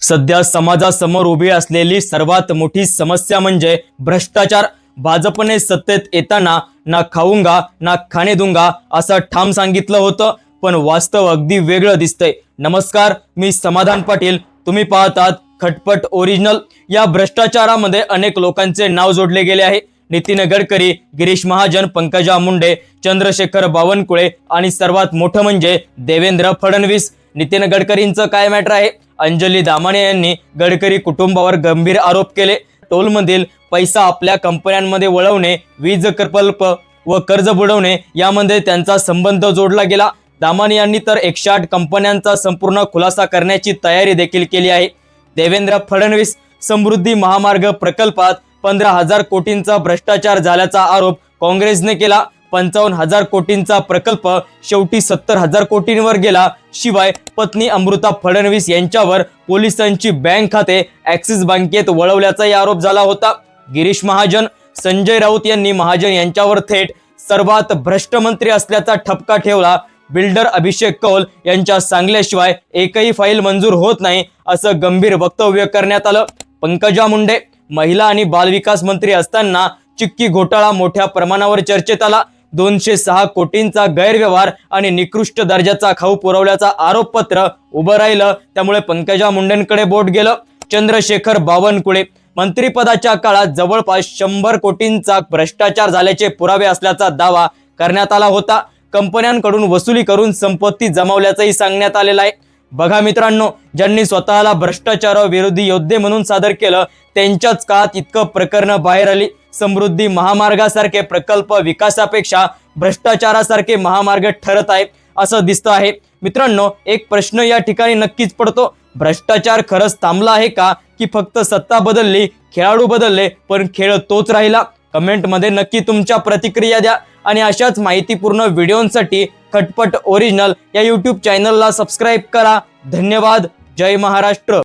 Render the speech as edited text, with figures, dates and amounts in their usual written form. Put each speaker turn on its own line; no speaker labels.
सध्या समाजासमोर उभी असलेली सर्वात मोठी समस्या म्हणजे भ्रष्टाचार। भाजपने सत्तेत येताना ना खाऊंगा ना खाने दूंगा असं ठाम सांगितलं होतं, पण वास्तव अगदी वेगळं दिसतंय। नमस्कार, मी समाधान पाटील, तुम्ही पाहतात खटपट ओरिजिनल। या भ्रष्टाचारामध्ये अनेक लोकांचे नाव जोडले गेले आहे। नितीन गडकरी, गिरीश महाजन, पंकजा मुंडे, चंद्रशेखर बावनकुळे आणि सर्वात मोठं म्हणजे देवेंद्र फडणवीस। नितीन गडकरींचं काय मॅटर आहे? अंजली दामाने यांनी गडकरी कुटुंबावर गंभीर आरोप केले। टोलमधील पैसा आपल्या कंपन्यांमध्ये वळवणे, वीज प्रकल्प व कर्ज बुडवणे यामध्ये त्यांचा संबंध जोडला गेला। दामाने यांनी तर 108 कंपन्यांचा संपूर्ण खुलासा करण्याची तयारी देखील केली आहे। देवेंद्र फडणवीस, समृद्धी महामार्ग प्रकल्पात 15,000 कोटींचा भ्रष्टाचार झाल्याचा आरोप काँग्रेसने केला। 55,000 कोटींचा प्रकल्प शेवटी 70,000 कोटींवर गेला। शिवाय पत्नी अमृता फडणवीस यांच्यावर पोलिसांची बँक खाते ॲक्सिस बँकेत वळवल्याचाही आरोप झाला होता। गिरीश महाजन, संजय राऊत यांनी महाजन यांच्यावर थेट सर्वात भ्रष्ट मंत्री असल्याचा ठपका ठेवला। बिल्डर अभिषेक कौल यांच्या सांगल्याशिवाय एकही फाईल मंजूर होत नाही असं गंभीर वक्तव्य करण्यात आलं। पंकजा मुंडे, महिला आणि बालविकास मंत्री असताना चिक्की घोटाळा मोठ्या प्रमाणावर चर्चेत आला। 206 कोटींचा गैरव्यवहार आणि निकृष्ट दर्जाचा खाऊ पुरवल्याचा आरोपपत्र उभं राहिलं, त्यामुळे पंकजा मुंडेंकडे बोट गेलं। चंद्रशेखर बावनकुळे, मंत्रिपदाच्या काळात जवळपास 100 कोटींचा भ्रष्टाचार झाल्याचे पुरावे असल्याचा दावा करण्यात आला होता। कंपन्यांकडून वसुली करून संपत्ती जमवल्याचंही सांगण्यात आलेलं आहे। बघा मित्रांनो, ज्यांनी स्वतःला भ्रष्टाचाराविरोधी योद्धे म्हणून सादर केलं त्यांच्याच काळात इतकं प्रकरण बाहेर आली। समृद्धी महामार्गासारखे प्रकल्प विकासापेक्षा भ्रष्टाचारासारखे महामार्ग ठरत आहेत असं दिसतं आहे। मित्रांनो, एक प्रश्न या ठिकाणी नक्कीच पडतो, भ्रष्टाचार खरंच थांबला आहे का, की फक्त सत्ता बदलली, खेळाडू बदलले पण खेळ तोच राहिला? कमेंटमध्ये नक्की तुमच्या प्रतिक्रिया द्या आणि अशाच माहितीपूर्ण व्हिडिओंसाठी खटपट ओरिजिनल या यूट्यूब चॅनलला सबस्क्राईब करा। धन्यवाद। जय महाराष्ट्र।